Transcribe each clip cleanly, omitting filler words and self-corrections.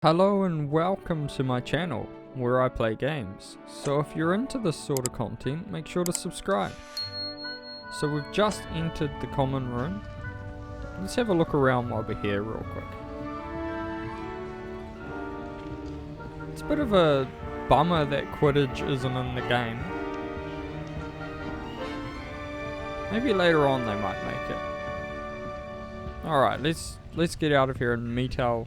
Hello and welcome to my channel, where I play games. So if you're into this sort of content, make sure to subscribe. So we've just entered the common room. Let's have a look around while we're here real quick. It's a bit of a bummer that Quidditch isn't in the game. Maybe later on they might make it. Alright, let's get out of here and meet our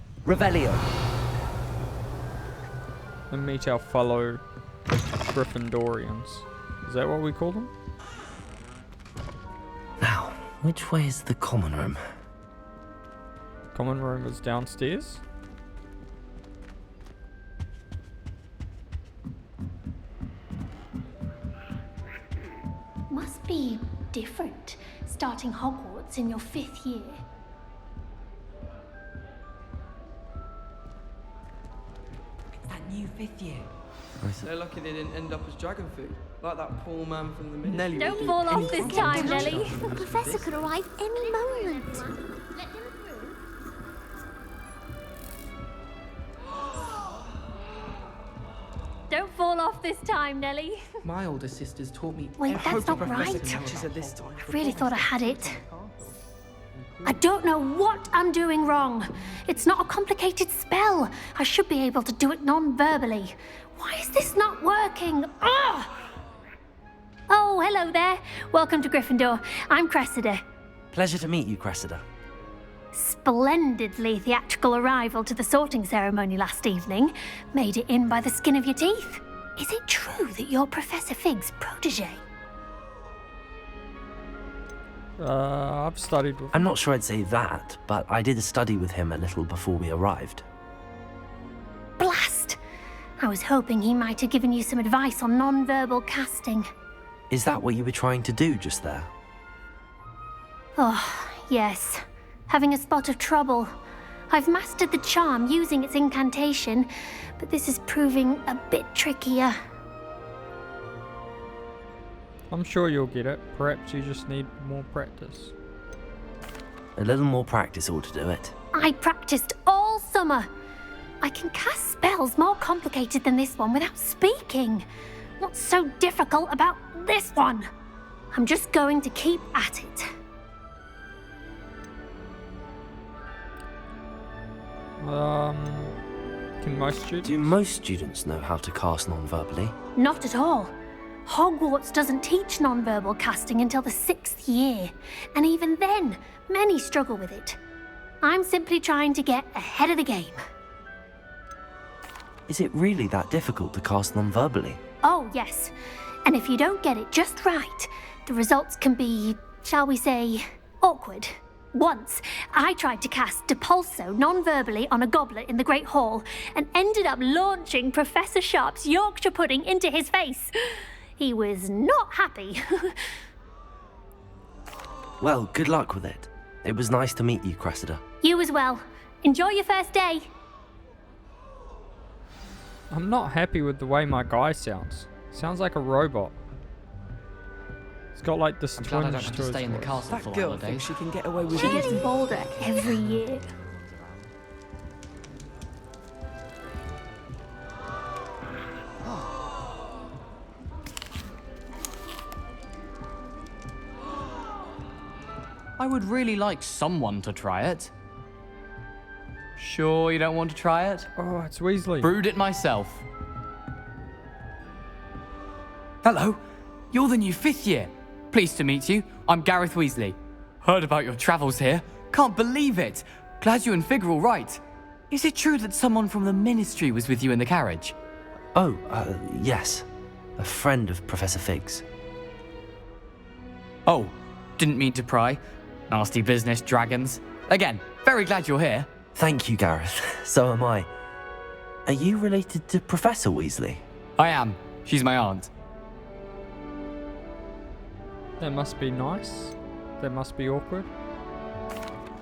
fellow Gryffindorians. Is that what we call them? Now, which way is the common room? Common room is downstairs. Must be different, starting Hogwarts in your 5th year. New 5th year. They're lucky they didn't end up as dragon food, like that poor man from the ministry. Nelly Don't would fall do off this anything time, to Nelly. touch The us. professor could arrive any moment. Don't fall off this time, Nelly. My older sisters taught me. Wait, every that's not professor right. catches her this time. I really thought I had it. I don't know what I'm doing wrong. It's not a complicated spell. I should be able to do it non-verbally. Why is this not working? Ugh! Oh, hello there. Welcome to Gryffindor. I'm Cressida. Pleasure to meet you, Cressida. Splendidly theatrical arrival to the sorting ceremony last evening. Made it in by the skin of your teeth. Is it true that you're Professor Fig's protege? I've studied with... I'm not sure I'd say that, but I did study with him a little before we arrived. Blast! I was hoping he might have given you some advice on non-verbal casting. Is that what you were trying to do just there? Oh, yes. Having a spot of trouble. I've mastered the charm using its incantation, but this is proving a bit trickier. I'm sure you'll get it. Perhaps you just need more practice. A little more practice ought to do it. I practiced all summer. I can cast spells more complicated than this one without speaking. What's so difficult about this one? I'm just going to keep at it. Can most students? Do most students know how to cast non-verbally? Not at all. Hogwarts doesn't teach non-verbal casting until the 6th year, and even then, many struggle with it. I'm simply trying to get ahead of the game. Is it really that difficult to cast non-verbally? Oh, yes. And if you don't get it just right, the results can be, shall we say, awkward. Once, I tried to cast Depulso non-verbally on a goblet in the Great Hall and ended up launching Professor Sharp's Yorkshire pudding into his face. He was not happy. Well, good luck with it. It was nice to meet you, Cressida. You as well. Enjoy your first day. I'm not happy with the way my guy sounds. Sounds like a robot. He's got like this I'm glad I twinge don't have to to his stay in the voice. castle That for girl holidays. thinks she can get away with She gets anything. bolder every year. I would really like someone to try it. Sure you don't want to try it? Oh, it's Weasley. Brewed it myself. Hello, you're the new 5th year. Pleased to meet you. I'm Gareth Weasley. Heard about your travels here. Can't believe it. Glad you and Fig are all right. Is it true that someone from the ministry was with you in the carriage? Oh, yes. A friend of Professor Fig's. Oh, didn't mean to pry. Nasty business, dragons. Again, very glad you're here. Thank you, Gareth. So am I. Are you related to Professor Weasley? I am. She's my aunt. That must be nice. That must be awkward.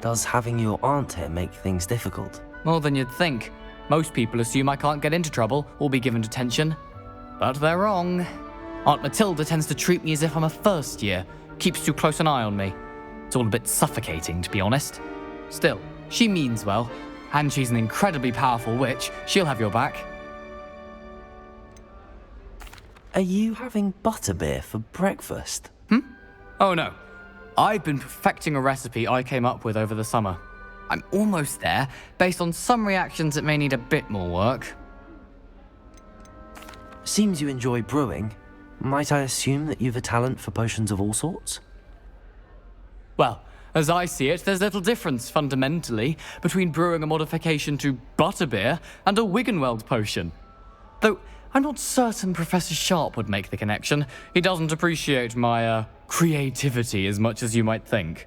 Does having your aunt here make things difficult? More than you'd think. Most people assume I can't get into trouble or be given detention. But they're wrong. Aunt Matilda tends to treat me as if I'm a first year. Keeps too close an eye on me. It's all a bit suffocating, to be honest. Still, she means well. And she's an incredibly powerful witch. She'll have your back. Are you having butterbeer for breakfast? Oh no. I've been perfecting a recipe I came up with over the summer. I'm almost there. Based on some reactions, it may need a bit more work. Seems you enjoy brewing. Might I assume that you've a talent for potions of all sorts? Well, as I see it, there's little difference, fundamentally, between brewing a modification to butterbeer and a Wiggenweld potion. Though, I'm not certain Professor Sharp would make the connection. He doesn't appreciate my, creativity as much as you might think.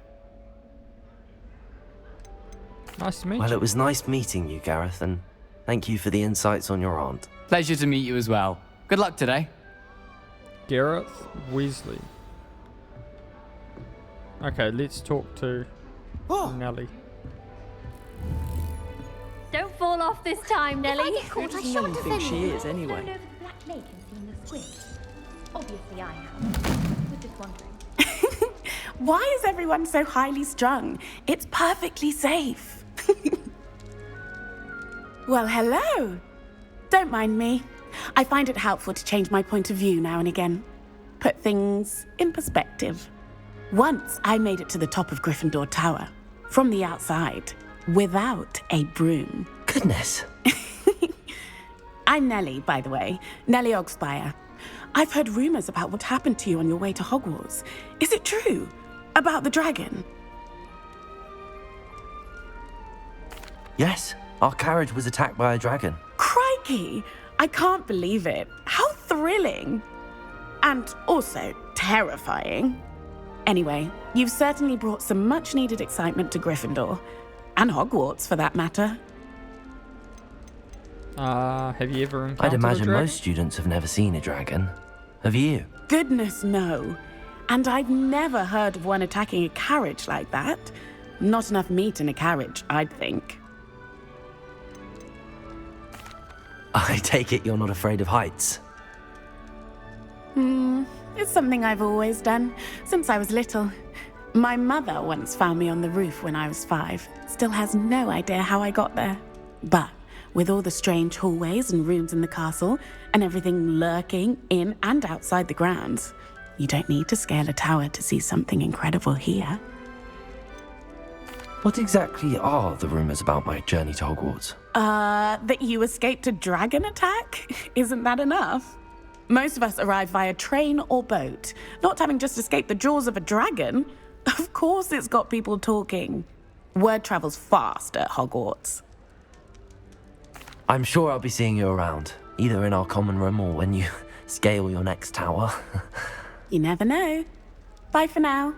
Nice to meet Well, you. it was nice meeting you, Gareth, and thank you for the insights on your aunt. Pleasure to meet you as well. Good luck today. Gareth Weasley. Okay, let's talk to Nellie. Don't fall off this time, Nellie. Who does Nellie think she is, anyway? Flown over the Black Lake and seen the squid. Obviously I have. Was just wondering. Why is everyone so highly strung? It's perfectly safe. Well, hello. Don't mind me. I find it helpful to change my point of view now and again. Put things in perspective. Once I made it to the top of Gryffindor Tower, from the outside, without a broom. Goodness. I'm Nellie, by the way. Nellie Ogspire. I've heard rumors about what happened to you on your way to Hogwarts. Is it true? About the dragon? Yes, our carriage was attacked by a dragon. Crikey! I can't believe it. How thrilling! And also terrifying. Anyway, you've certainly brought some much-needed excitement to Gryffindor. And Hogwarts, for that matter. Have you ever encountered I'd imagine a dragon? most students have never seen a dragon. Have you? Goodness, no. And I've never heard of one attacking a carriage like that. Not enough meat in a carriage, I'd think. I take it you're not afraid of heights. It's something I've always done, since I was little. My mother once found me on the roof when I was 5. Still has no idea how I got there. But with all the strange hallways and rooms in the castle, and everything lurking in and outside the grounds, you don't need to scale a tower to see something incredible here. What exactly are the rumors about my journey to Hogwarts? That you escaped a dragon attack? Isn't that enough? Most of us arrive via train or boat, not having just escaped the jaws of a dragon. Of course it's got people talking. Word travels fast at Hogwarts. I'm sure I'll be seeing you around, either in our common room or when you scale your next tower. You never know. Bye for now.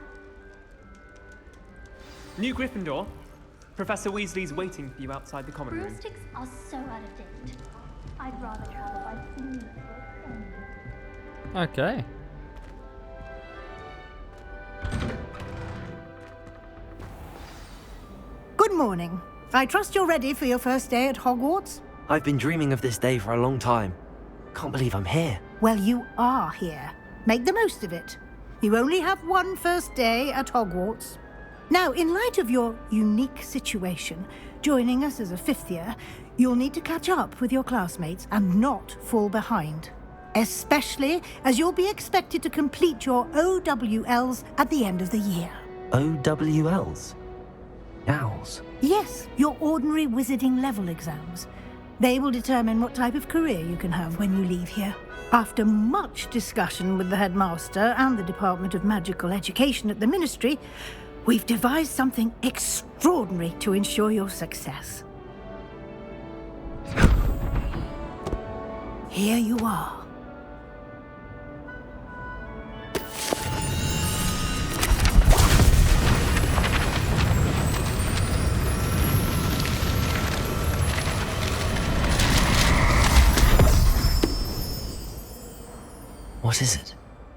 New Gryffindor. Professor Weasley's waiting for you outside the common room. Broomsticks are so out of date. I'd rather travel by steam. Okay. Good morning. I trust you're ready for your first day at Hogwarts? I've been dreaming of this day for a long time. Can't believe I'm here. Well, you are here. Make the most of it. You only have one first day at Hogwarts. Now, in light of your unique situation, joining us as a 5th year, you'll need to catch up with your classmates and not fall behind. Especially as you'll be expected to complete your OWLs at the end of the year. OWLs? Owls? Yes, your ordinary wizarding level exams. They will determine what type of career you can have when you leave here. After much discussion with the headmaster and the Department of Magical Education at the Ministry, we've devised something extraordinary to ensure your success. Here you are. What is it?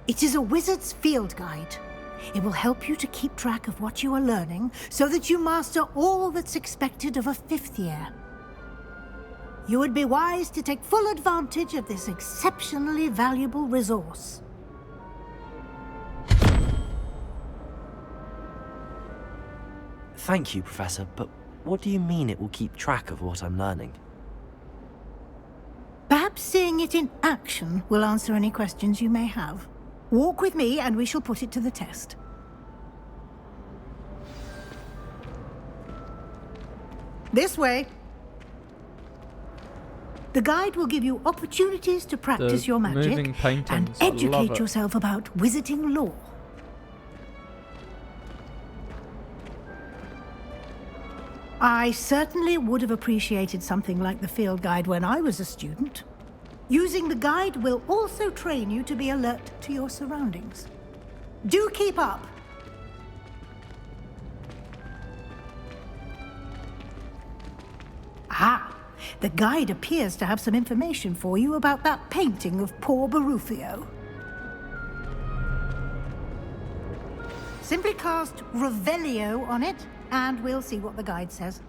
It is a wizard's field guide. It will help you to keep track of what you are learning so that you master all that's expected of a 5th year. You would be wise to take full advantage of this exceptionally valuable resource. Thank you, Professor, but What do you mean it will keep track of what I'm learning? Perhaps seeing it in action will answer any questions you may have. Walk with me and we shall put it to the test. This way. The guide will give you opportunities to practice your magic moving paintings, and I love educate it. yourself about wizarding lore. I certainly would have appreciated something like the field guide when I was a student. Using the guide will also train you to be alert to your surroundings. Do keep up. Ah, the guide appears to have some information for you about that painting of poor Barufio. Simply cast Revelio on it, and we'll see what the guide says.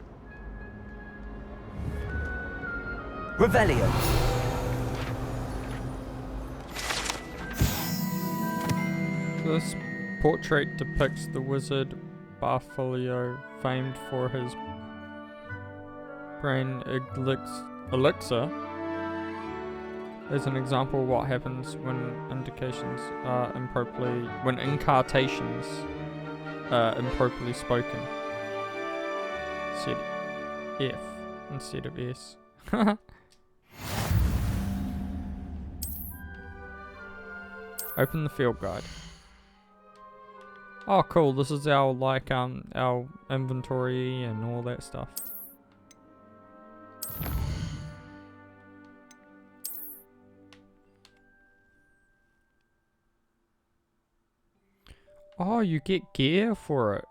Revelio. This portrait depicts the wizard Barfolio, famed for his brain elixir, as an example of what happens when incantations are improperly spoken. Said F instead of S. Open the field guide. Oh cool, this is our our inventory and all that stuff. Oh, you get gear for it.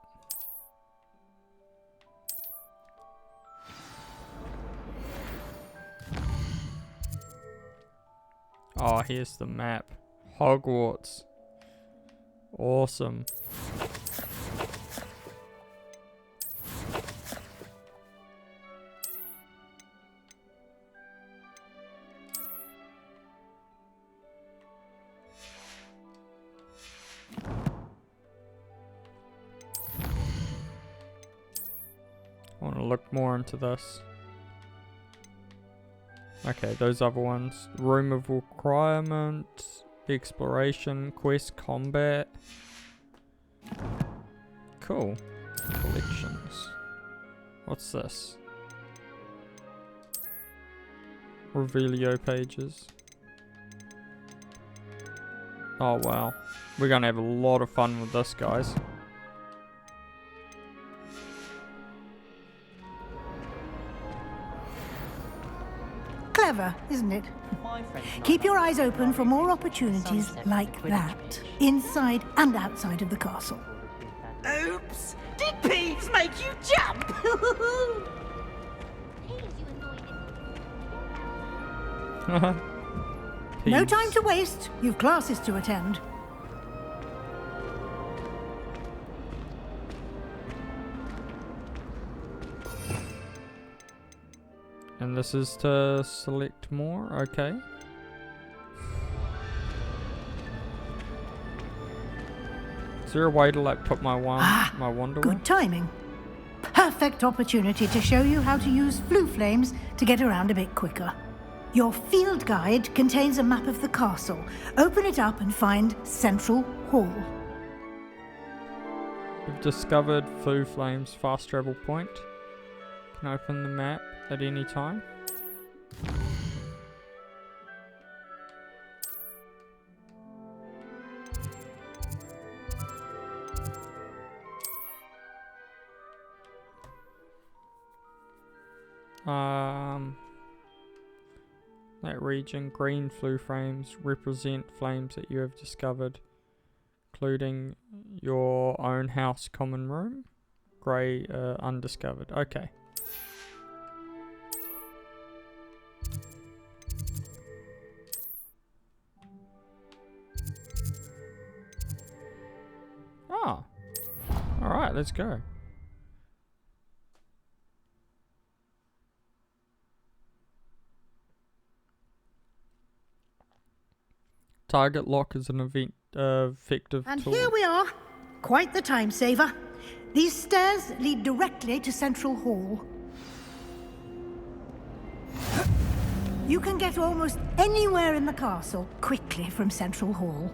Oh, here's the map. Hogwarts. Awesome. I want to look more into this. Okay, those other ones. Room of requirement, exploration, quest, combat. Cool. Collections. What's this? Revelio pages. Oh wow. We're gonna have a lot of fun with this, guys. Clever, isn't it? Keep your eyes open for more opportunities like that, inside and outside of the castle. Oops! Did Peeves make you jump? No time to waste. You've classes to attend. And this is to select more, okay. Is there a way to like put my wand away? Good timing. Perfect opportunity to show you how to use flue flames to get around a bit quicker. Your field guide contains a map of the castle. Open it up and find Central Hall. We've discovered Flue Flame's fast travel point. Can open the map at any time. That region, green flue flames represent flames that you have discovered, including your own house common room. Grey, undiscovered. Okay. Ah. Alright, let's go. And effective tool. here we are. Quite the time saver. These stairs lead directly to Central Hall. You can get almost anywhere in the castle quickly from Central Hall.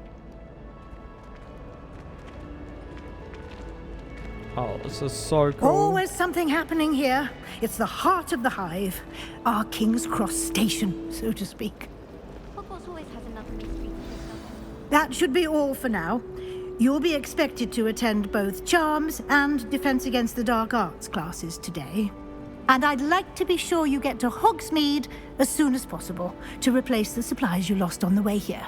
Oh, this is so cool. Always something happening here. It's the heart of the hive. Our King's Cross station, so to speak. Hogwarts always has enough mystery to discover. That should be all for now. You'll be expected to attend both Charms and Defense Against the Dark Arts classes today. And I'd like to be sure you get to Hogsmeade as soon as possible to replace the supplies you lost on the way here.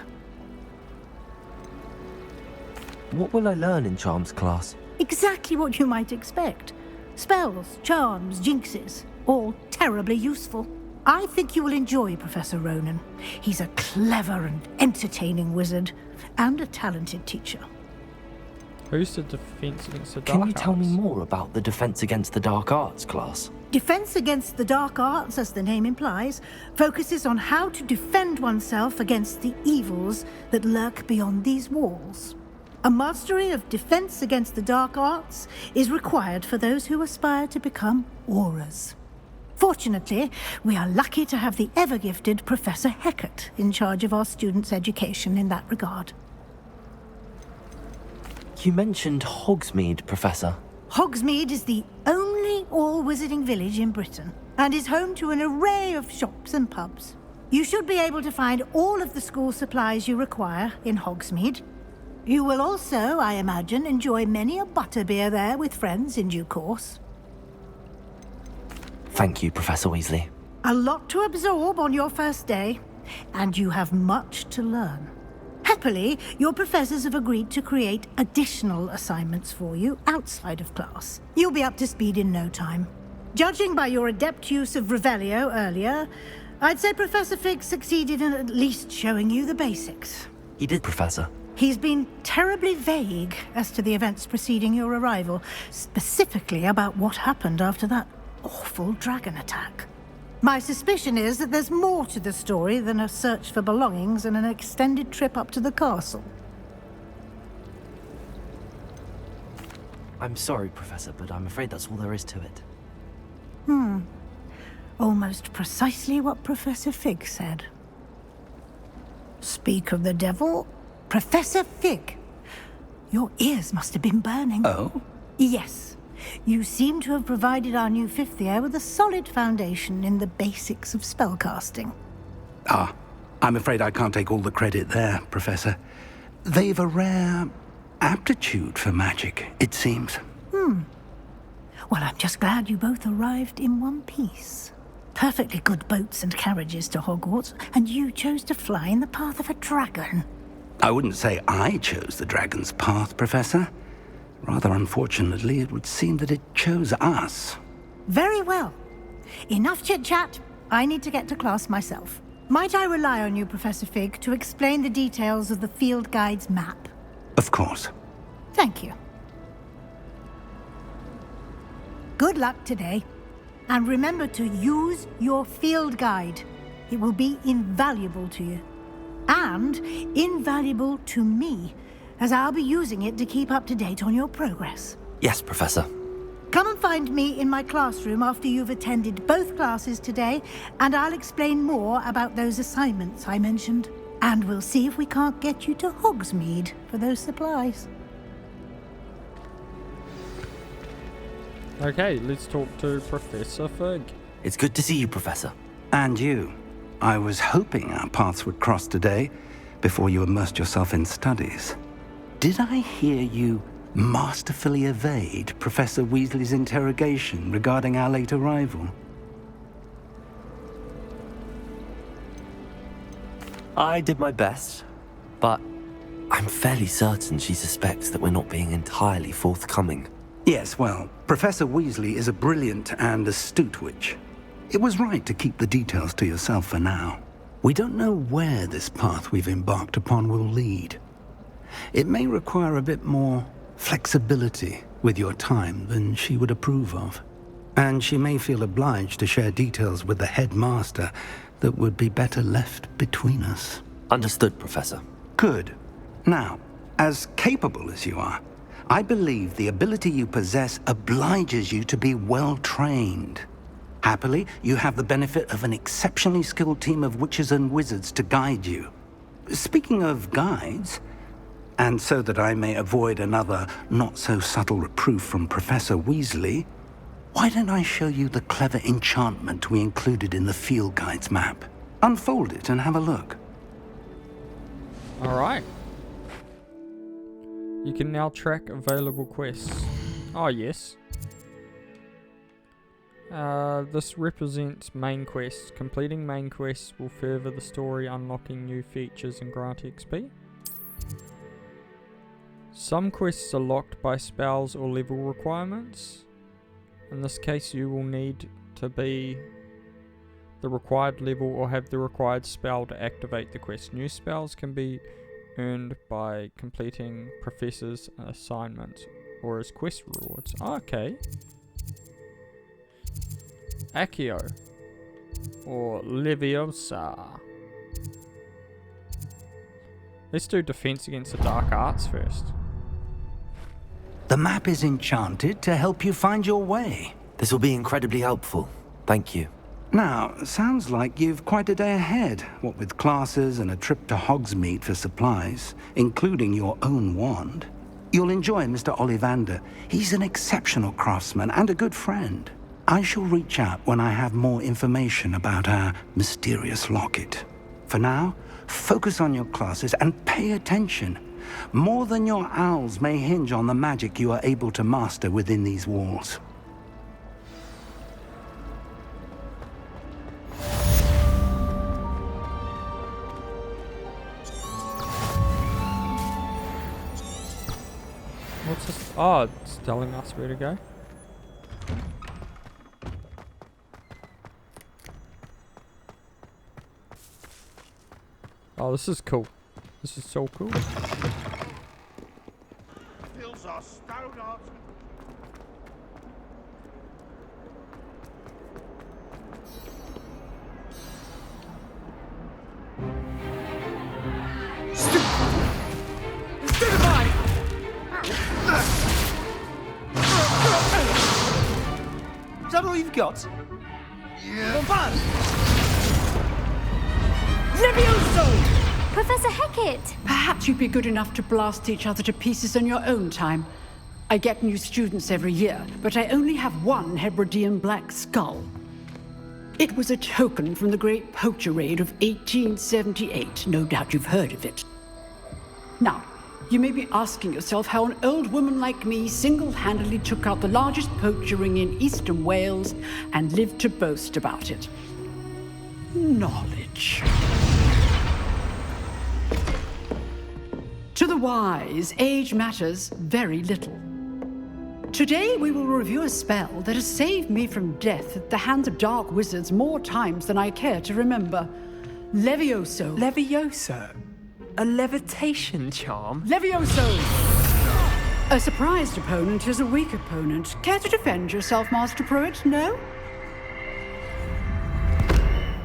What will I learn in Charms class? Exactly what you might expect. Spells, charms, jinxes, all terribly useful. I think you will enjoy Professor Ronan. He's a clever and entertaining wizard, and a talented teacher. Who's the Defense Against the Dark Can you tell me Arts? more about the Defense Against the Dark Arts class? Defense Against the Dark Arts, as the name implies, focuses on how to defend oneself against the evils that lurk beyond these walls. A mastery of Defense Against the Dark Arts is required for those who aspire to become auras. Fortunately, we are lucky to have the ever-gifted Professor Hecat in charge of our students' education in that regard. You mentioned Hogsmeade, Professor. Hogsmeade is the only all-wizarding village in Britain and is home to an array of shops and pubs. You should be able to find all of the school supplies you require in Hogsmeade. You will also, I imagine, enjoy many a butterbeer there with friends in due course. Thank you, Professor Weasley. A lot to absorb on your first day, and you have much to learn. Happily, your professors have agreed to create additional assignments for you outside of class. You'll be up to speed in no time. Judging by your adept use of Revelio earlier, I'd say Professor Fig succeeded in at least showing you the basics. He did, Professor. He's been terribly vague as to the events preceding your arrival, specifically about what happened after that awful dragon attack. My suspicion is that there's more to the story than a search for belongings and an extended trip up to the castle. I'm sorry, Professor, but I'm afraid that's all there is to it. Almost precisely what Professor Fig said. Speak of the devil, Professor Fig. Your ears must have been burning. Oh? Yes. You seem to have provided our new fifth year with a solid foundation in the basics of spellcasting. Ah, I'm afraid I can't take all the credit there, Professor. They've a rare aptitude for magic, it seems. Well, I'm just glad you both arrived in one piece. Perfectly good boats and carriages to Hogwarts, and you chose to fly in the path of a dragon. I wouldn't say I chose the dragon's path, Professor. Rather unfortunately, it would seem that it chose us. Very well. Enough chit-chat. I need to get to class myself. Might I rely on you, Professor Fig, to explain the details of the field guide's map? Of course. Thank you. Good luck today. And remember to use your field guide. It will be invaluable to you. And invaluable to me, as I'll be using it to keep up to date on your progress. Yes, Professor. Come and find me in my classroom after you've attended both classes today, and I'll explain more about those assignments I mentioned. And we'll see if we can't get you to Hogsmeade for those supplies. Okay, let's talk to Professor Fig. It's good to see you, Professor. And you. I was hoping our paths would cross today, before you immersed yourself in studies. Did I hear you masterfully evade Professor Weasley's interrogation regarding our late arrival? I did my best, but I'm fairly certain she suspects that we're not being entirely forthcoming. Yes, well, Professor Weasley is a brilliant and astute witch. It was right to keep the details to yourself for now. We don't know where this path we've embarked upon will lead. It may require a bit more flexibility with your time than she would approve of. And she may feel obliged to share details with the headmaster that would be better left between us. Understood, Professor. Good. Now, as capable as you are, I believe the ability you possess obliges you to be well trained. Happily, you have the benefit of an exceptionally skilled team of witches and wizards to guide you. Speaking of guides, and so that I may avoid another not-so-subtle reproof from Professor Weasley, why don't I show you the clever enchantment we included in the field guide's map? Unfold it and have a look. Alright. You can now track available quests. Oh, yes. This represents main quests. Completing main quests will further the story, unlocking new features and grant XP. Some quests are locked by spells or level requirements. In this case, you will need to be the required level or have the required spell to activate the quest. New spells can be earned by completing professors' assignments or as quest rewards. Okay. Accio or Leviosa. Let's do defense against the dark arts first. The map is enchanted to help you find your way. This will be incredibly helpful. Thank you. Now, sounds like you've quite a day ahead, what with classes and a trip to Hogsmeade for supplies, including your own wand. You'll enjoy Mr. Ollivander. He's an exceptional craftsman and a good friend. I shall reach out when I have more information about our mysterious locket. For now, focus on your classes and pay attention. More than your owls may hinge on the magic you are able to master within these walls. What's this? Oh, it's telling us where to go. Oh, this is cool. This is so cool. Hills are stout out. Is that all you've got? Yeah. Levioso! Professor Hecat! Perhaps you'd be good enough to blast each other to pieces on your own time. I get new students every year, but I only have one Hebridean black skull. It was a token from the Great Poacher Raid of 1878. No doubt you've heard of it. Now, you may be asking yourself how an old woman like me single-handedly took out the largest poacher ring in eastern Wales and lived to boast about it. Knowledge. To the wise, age matters very little. Today we will review a spell that has saved me from death at the hands of dark wizards more times than I care to remember. Levioso. Levioso? A levitation charm? Levioso! A surprised opponent is a weak opponent. Care to defend yourself, Master Pruitt? No?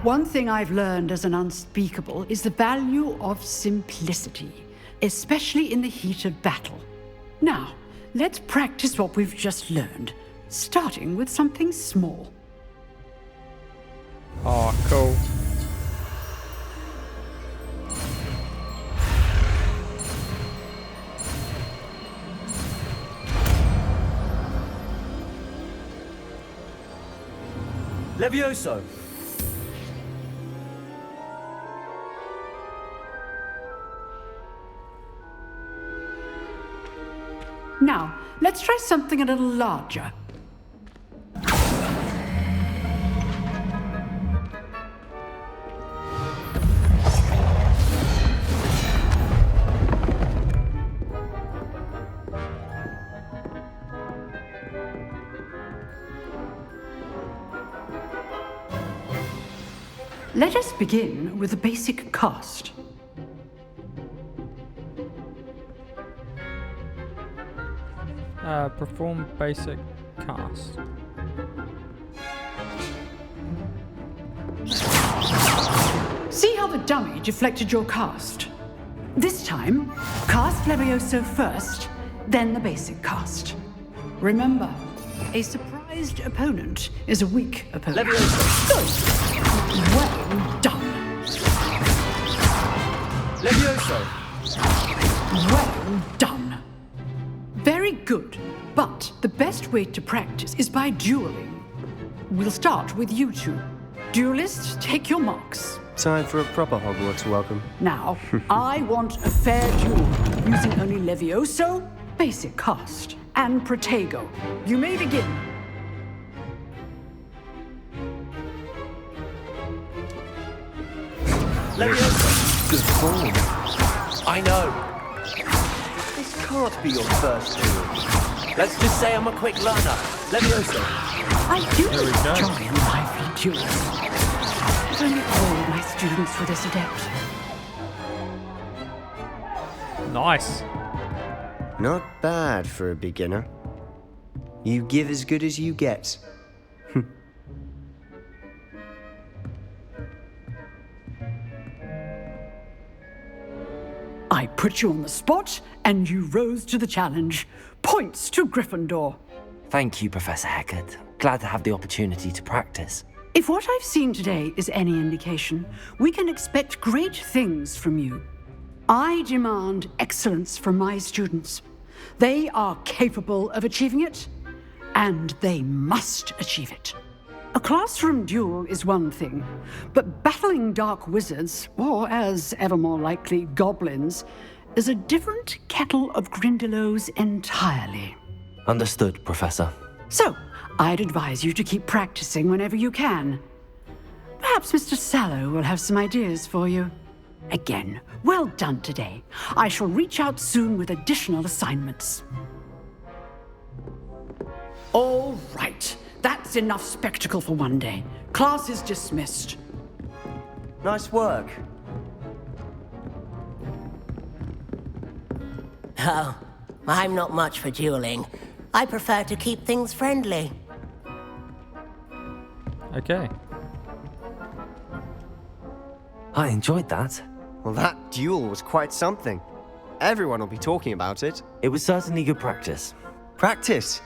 One thing I've learned as an unspeakable is the value of simplicity, especially in the heat of battle. Now, let's practice what we've just learned, starting with something small. Oh, cool. Levioso! Now, let's try something a little larger. Let us begin with the basic cast. Perform basic cast. See how the dummy deflected your cast? This time, cast Levioso first, then the basic cast. Remember, a surprised opponent is a weak opponent. Good. Well done. Levioso. Well done. Very good. But the best way to practice is by dueling. We'll start with you two. Duelists, take your marks. Time for a proper Hogwarts welcome. Now, I want a fair duel, using only Levioso, basic cast, and Protego. You may begin. Levioso! Good form. I know. This can't be your first duel. Let's just say I'm a quick learner. Levioso. I do enjoy a lively duel. If only all my students were this adept. Nice. Not bad for a beginner. You give as good as you get. I put you on the spot, and you rose to the challenge. Points to Gryffindor. Thank you, Professor Hecat. Glad to have the opportunity to practice. If what I've seen today is any indication, we can expect great things from you. I demand excellence from my students. They are capable of achieving it, and they must achieve it. A classroom duel is one thing, but battling dark wizards, or as ever more likely, goblins, is a different kettle of Grindylows entirely. Understood, Professor. So, I'd advise you to keep practicing whenever you can. Perhaps Mr. Sallow will have some ideas for you. Again, well done today. I shall reach out soon with additional assignments. All right. That's enough spectacle for one day. Class is dismissed. Nice work. Oh, I'm not much for dueling. I prefer to keep things friendly. Okay. I enjoyed that. Well, that duel was quite something. Everyone will be talking about it. It was certainly good practice. Practice?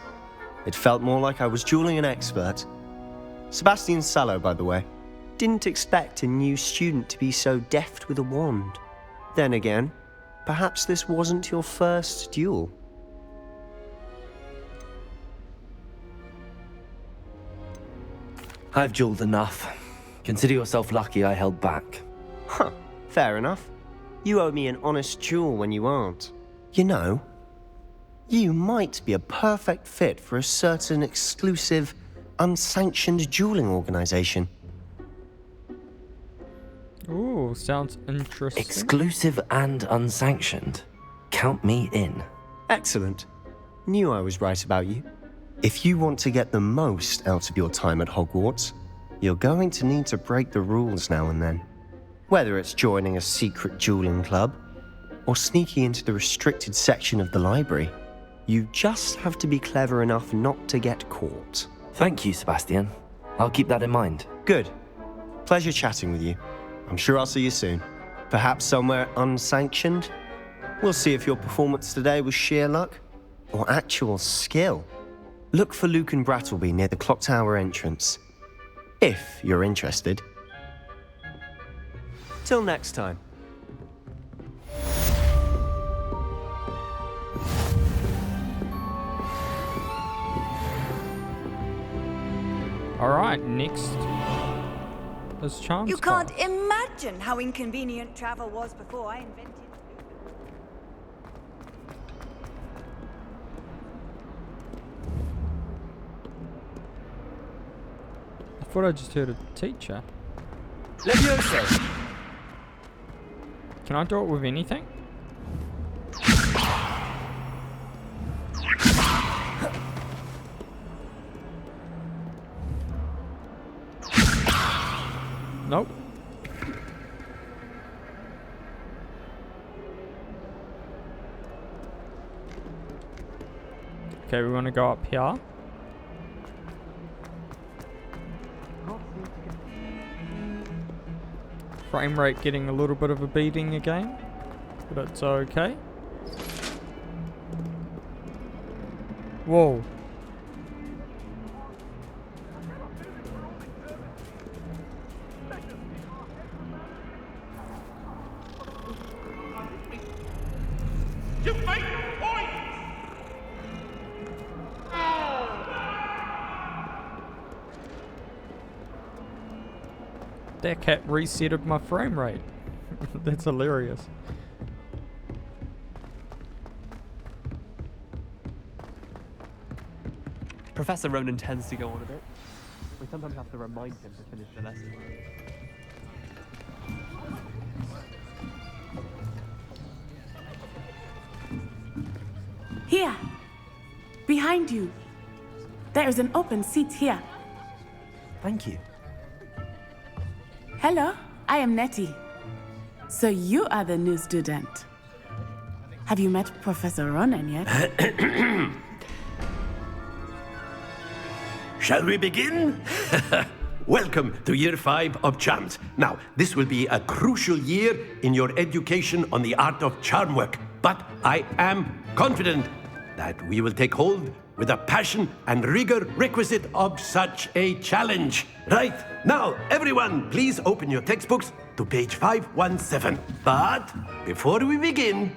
It felt more like I was dueling an expert. Sebastian Sallow, by the way. Didn't expect a new student to be so deft with a wand. Then again, perhaps this wasn't your first duel. I've dueled enough. Consider yourself lucky I held back. Huh, fair enough. You owe me an honest duel when you aren't. You know, you might be a perfect fit for a certain exclusive, unsanctioned dueling organization. Ooh, sounds interesting. Exclusive and unsanctioned. Count me in. Excellent. Knew I was right about you. If you want to get the most out of your time at Hogwarts, you're going to need to break the rules now and then. Whether it's joining a secret dueling club, or sneaking into the restricted section of the library, you just have to be clever enough not to get caught. Thank you, Sebastian. I'll keep that in mind. Good. Pleasure chatting with you. I'm sure I'll see you soon. Perhaps somewhere unsanctioned? We'll see if your performance today was sheer luck or actual skill. Look for Luke and Brattleby near the clock tower entrance, if you're interested. Till next time. Alright, next is Charms. You can't imagine how inconvenient travel was before I invented. I thought I just heard a teacher. Levioso! Can I do it with anything? Nope. Okay, we want to go up here. Frame rate getting a little bit of a beating again, but it's okay. Whoa. That cat resetted my frame rate. That's hilarious. Professor Ronan tends to go on a bit. We sometimes have to remind him to finish the lesson. Here. Behind you. There is an open seat here. Thank you. Hello, I am Nettie. So you are the new student. Have you met Professor Ronan yet? Shall we begin? Welcome to Year 5 of Charms. Now, this will be a crucial year in your education on the art of charm work, but I am confident that we will take hold with the passion and rigor requisite of such a challenge. Right, now, everyone, please open your textbooks to page 517. But before we begin,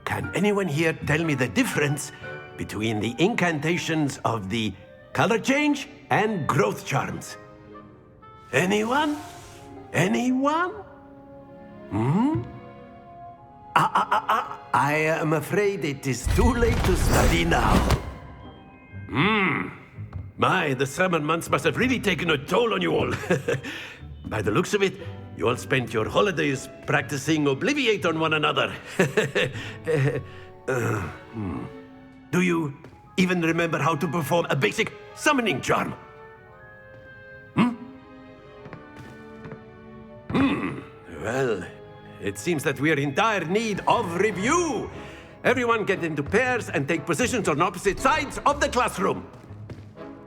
can anyone here tell me the difference between the incantations of the color change and growth charms? Anyone? Anyone? I am afraid it is too late to study now. My, the summer months must have really taken a toll on you all. By the looks of it, you all spent your holidays practicing Obliviate on one another. Do you even remember how to perform a basic summoning charm? Well, it seems that we are in dire need of review. Everyone get into pairs and take positions on opposite sides of the classroom.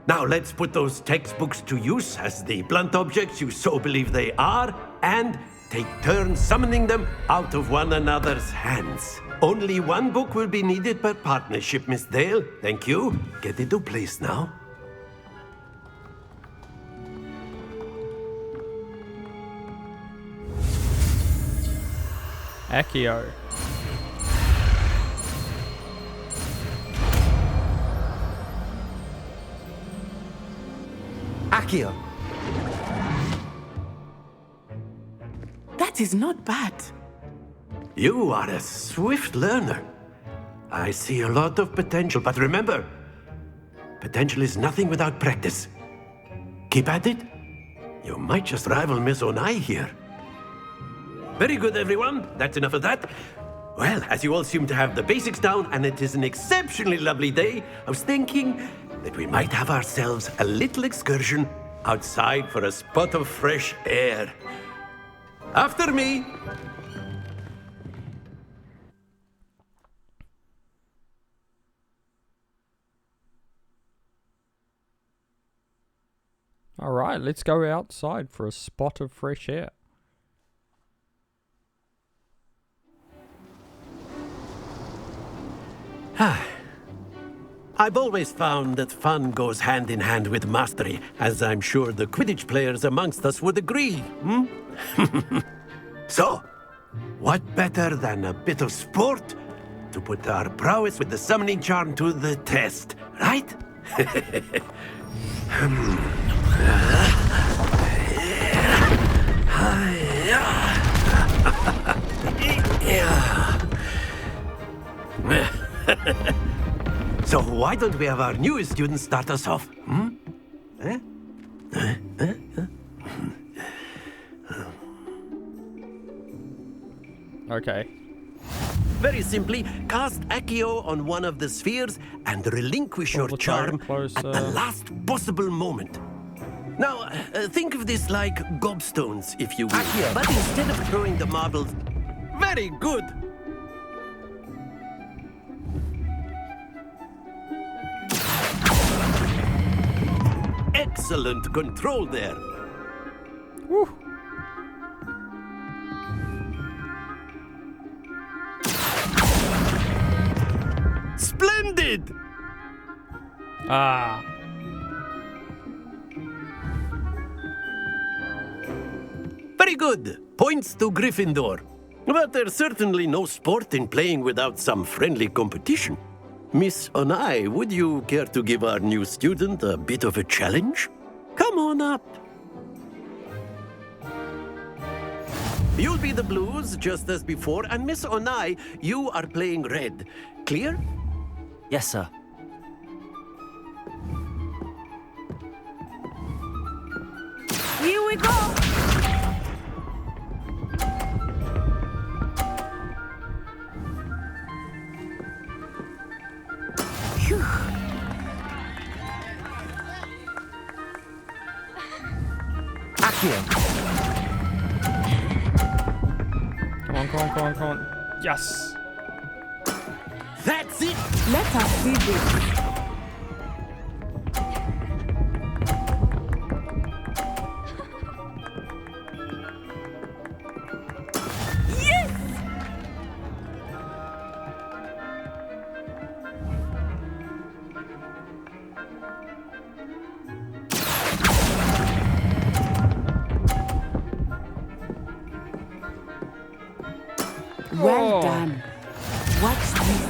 Now let's put those textbooks to use as the blunt objects you so believe they are, and take turns summoning them out of one another's hands. Only one book will be needed per partnership, Miss Dale. Thank you. Get into place now. Accio. Accio. That is not bad. You are a swift learner. I see a lot of potential, but remember, potential is nothing without practice. Keep at it. You might just rival Miss Onai here. Very good, everyone. That's enough of that. Well, as you all seem to have the basics down, and it is an exceptionally lovely day, I was thinking that we might have ourselves a little excursion outside for a spot of fresh air. After me. All right, let's go outside for a spot of fresh air. I've always found that fun goes hand in hand with mastery, as I'm sure the Quidditch players amongst us would agree, So, what better than a bit of sport to put our prowess with the summoning charm to the test, right? So why don't we have our newest student start us off? Okay. Very simply, cast Accio on one of the spheres and relinquish your charm at the last possible moment. Now, think of this like gobstones, if you will. Accio. But instead of throwing the marbles... Very good! Excellent control there. Woo. Splendid! Ah. Very good. Points to Gryffindor. But there's certainly no sport in playing without some friendly competition. Miss Onai, would you care to give our new student a bit of a challenge? Come on up. You'll be the blues, just as before, and Miss Onai, you are playing red. Clear? Yes, sir. Here we go! Phew. Accio. Come on, come on, come on, come on. Yes! That's it! Let us see this. Well done. Watch this.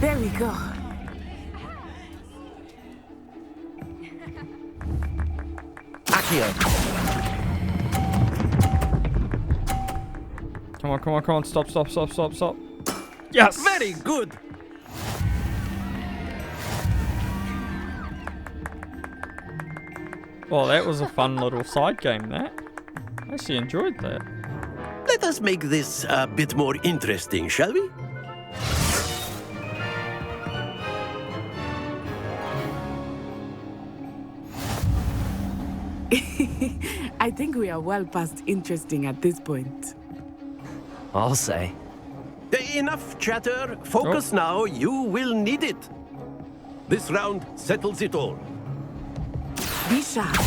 There we go. Accio. Come on, come on, come on. Stop, stop, stop, stop, stop. Yes! Very good. Well, that was a fun little side game, that. I actually enjoyed that. Let us make this a bit more interesting, shall we? I think we are well past interesting at this point. I'll say. Enough chatter. Focus now. You will need it. This round settles it all. Be sharp.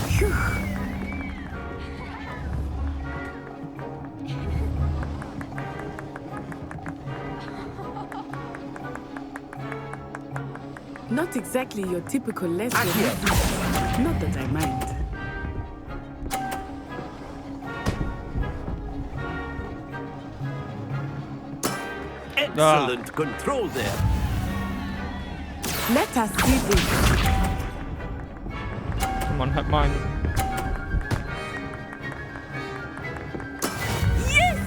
Phew. Not exactly your typical lesson. Not that I mind. Excellent control there. Let us see this. Come on, hit mine. Yes!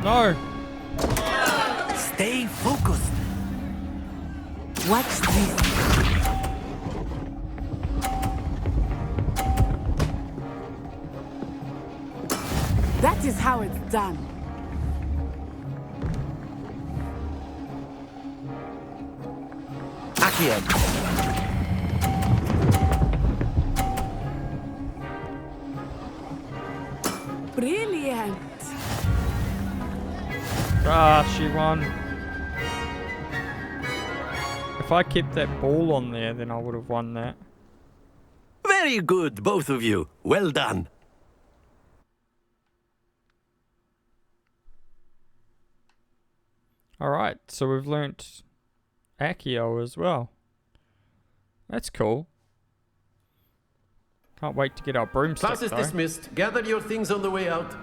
No! Stay focused. Watch this. That is how it's done. Accio. Brilliant. Ah, she won. If I kept that ball on there, then I would have won that. Very good, both of you. Well done. Alright, so we've learnt Accio as well. That's cool. Can't wait to get our broomstick, Class is though. dismissed. Gather your things on the way out.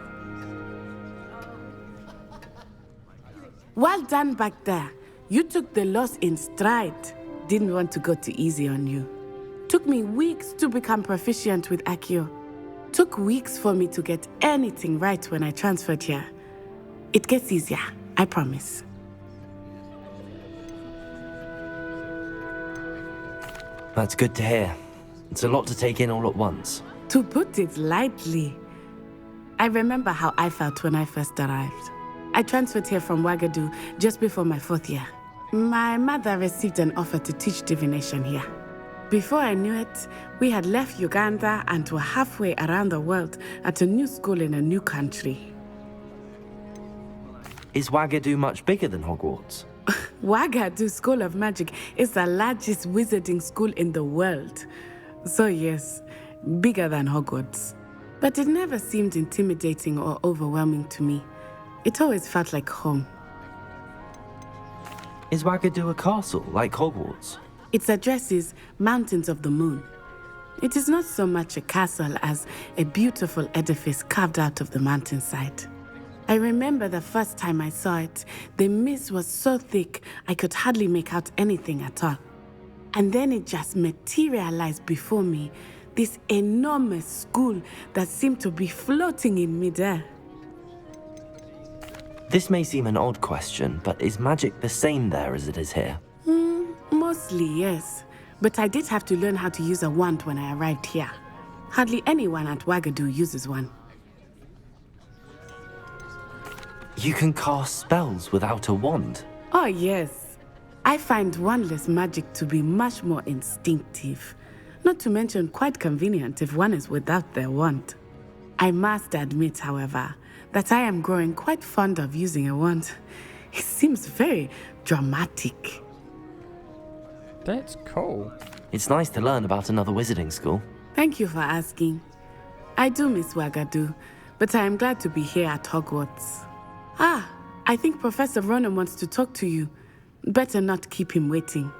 Well done back there. You took the loss in stride. Didn't want to go too easy on you. Took me weeks to become proficient with Accio. Took weeks for me to get anything right when I transferred here. It gets easier, I promise. That's good to hear. It's a lot to take in all at once. To put it lightly, I remember how I felt when I first arrived. I transferred here from Wagadu just before my 4th year. My mother received an offer to teach divination here. Before I knew it, we had left Uganda and were halfway around the world at a new school in a new country. Is Wagadu much bigger than Hogwarts? Wagadu School of Magic is the largest wizarding school in the world. So yes, bigger than Hogwarts. But it never seemed intimidating or overwhelming to me. It always felt like home. Is Wagadu a castle, like Hogwarts? Its address is Mountains of the Moon. It is not so much a castle as a beautiful edifice carved out of the mountainside. I remember the first time I saw it, the mist was so thick I could hardly make out anything at all. And then it just materialized before me, this enormous school that seemed to be floating in midair. This may seem an odd question, but is magic the same there as it is here? Mostly, yes. But I did have to learn how to use a wand when I arrived here. Hardly anyone at Wagadu uses one. You can cast spells without a wand? Oh, yes. I find wandless magic to be much more instinctive. Not to mention quite convenient if one is without their wand. I must admit, however, that I am growing quite fond of using a wand. It seems very dramatic. That's cool. It's nice to learn about another wizarding school. Thank you for asking. I do miss Wagadu, but I am glad to be here at Hogwarts. I think Professor Ronan wants to talk to you. Better not keep him waiting.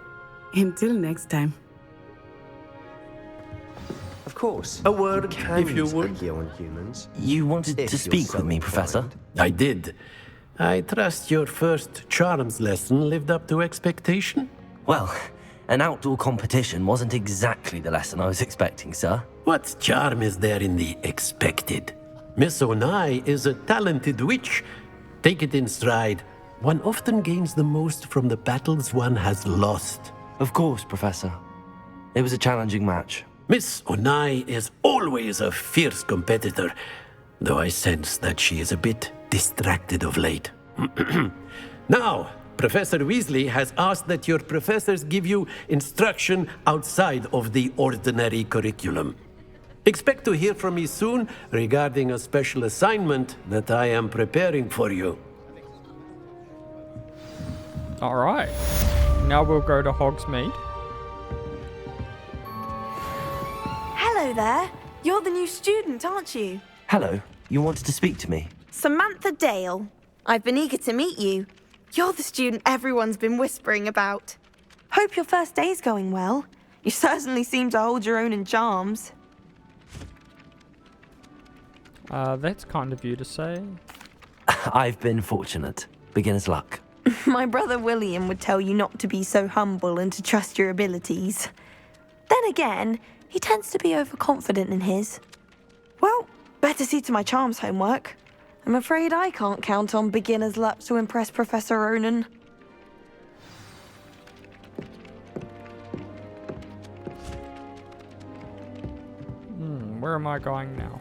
Until next time. Of course. A word, can if you use would. Accio on humans. You wanted If to you're speak so with me, Professor? inclined. I did. I trust your first charms lesson lived up to expectation? Well, an outdoor competition wasn't exactly the lesson I was expecting, sir. What charm is there in the expected? Miss Onai is a talented witch. Take it in stride. One often gains the most from the battles one has lost. Of course, Professor. It was a challenging match. Miss Onai is always a fierce competitor, though I sense that she is a bit distracted of late. Now, Professor Weasley has asked that your professors give you instruction outside of the ordinary curriculum. Expect to hear from me soon regarding a special assignment that I am preparing for you. Alright. Now we'll go to Hogsmeade. Hello there. You're the new student, aren't you? Hello. You wanted to speak to me? Samantha Dale. I've been eager to meet you. You're the student everyone's been whispering about. Hope your first day's going well. You certainly seem to hold your own in charms. That's kind of you to say. I've been fortunate. Beginner's luck. My brother William would tell you not to be so humble and to trust your abilities. Then again, he tends to be overconfident in his. Well, better see to my charms homework. I'm afraid I can't count on beginner's luck to impress Professor Ronan. Where am I going now?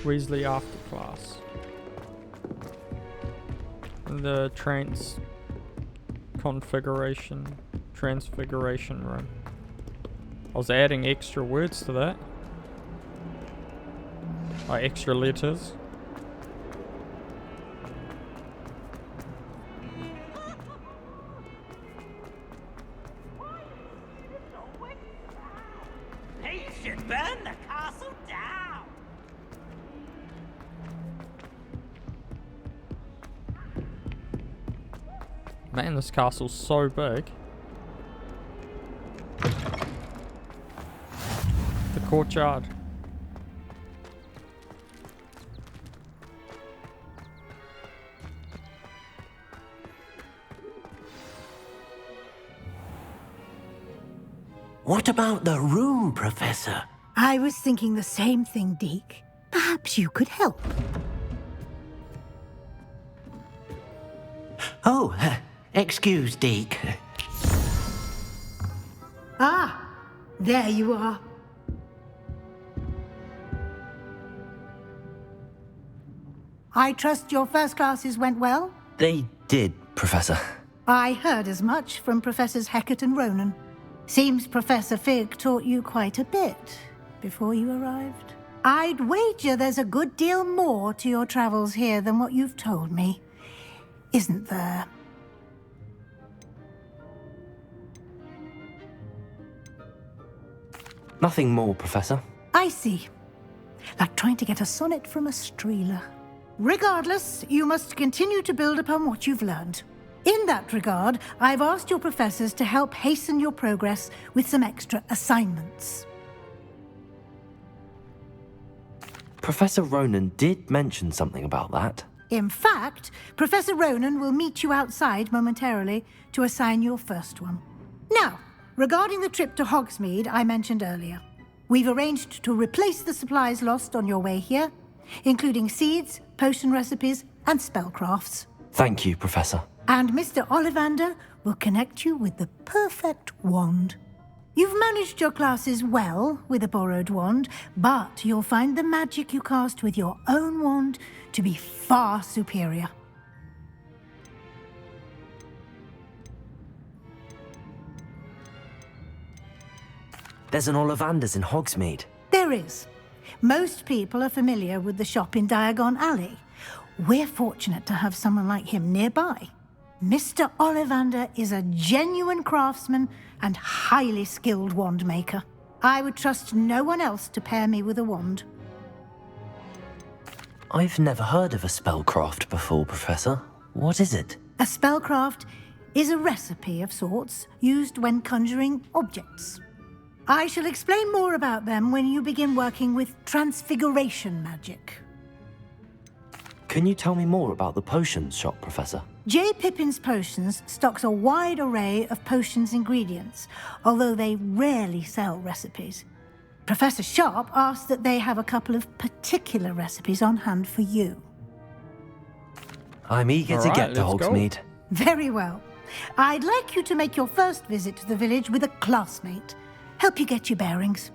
Weasley after class. The transfiguration room. I was adding extra words to that. Like extra letters. He should burn the castle down. Man, this castle's so big. The courtyard. What about the room, Professor? I was thinking the same thing, Deke. Perhaps you could help. Oh, excuse, Deke. Ah, there you are. I trust your first classes went well? They did, Professor. I heard as much from Professors Hecat and Ronan. Seems Professor Fig taught you quite a bit before you arrived. I'd wager there's a good deal more to your travels here than what you've told me. Isn't there? Nothing more, Professor. I see. Like trying to get a sonnet from a streeler. Regardless, you must continue to build upon what you've learned. In that regard, I've asked your professors to help hasten your progress with some extra assignments. Professor Ronan did mention something about that. In fact, Professor Ronan will meet you outside momentarily to assign your first one. Now, regarding the trip to Hogsmeade I mentioned earlier, we've arranged to replace the supplies lost on your way here, including seeds, potion recipes, and spellcrafts. Thank you, Professor. And Mr. Ollivander will connect you with the perfect wand. You've managed your classes well with a borrowed wand, but you'll find the magic you cast with your own wand to be far superior. There's an Ollivander's in Hogsmeade. There is. Most people are familiar with the shop in Diagon Alley. We're fortunate to have someone like him nearby. Mr. Ollivander is a genuine craftsman and highly skilled wand maker. I would trust no one else to pair me with a wand. I've never heard of a spellcraft before, Professor. What is it? A spellcraft is a recipe of sorts used when conjuring objects. I shall explain more about them when you begin working with transfiguration magic. Can you tell me more about the potions shop, Professor? J. Pippin's Potions stocks a wide array of potions ingredients, although they rarely sell recipes. Professor Sharp asked that they have a couple of particular recipes on hand for you. I'm eager to get to Hogsmeade. Very well. I'd like you to make your first visit to the village with a classmate. Help you get your bearings.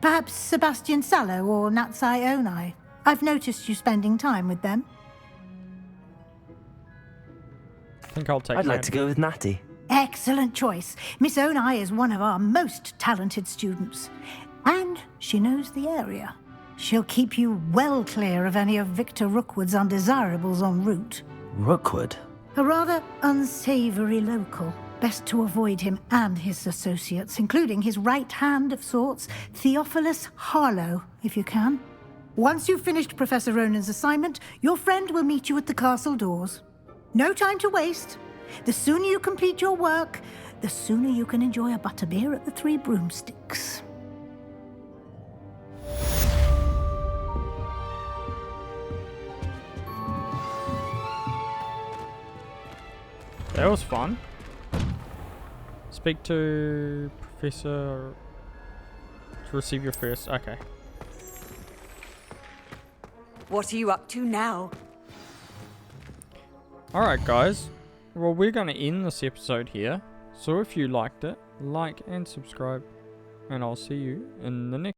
Perhaps Sebastian Sallow or Natsai Onai. I've noticed you spending time with them. I think I'll take I'd like to go with Natty. Excellent choice. Miss Onai is one of our most talented students. And she knows the area. She'll keep you well clear of any of Victor Rookwood's undesirables en route. Rookwood? A rather unsavory local. Best to avoid him and his associates, including his right hand of sorts, Theophilus Harlow, if you can. Once you've finished Professor Ronan's assignment, your friend will meet you at the castle doors. No time to waste. The sooner you complete your work, the sooner you can enjoy a butterbeer at the Three Broomsticks. That was fun. Speak to Professor to receive your first. Okay. What are you up to now? Alright, guys. Well, we're going to end this episode here. So if you liked it, like and subscribe. And I'll see you in the next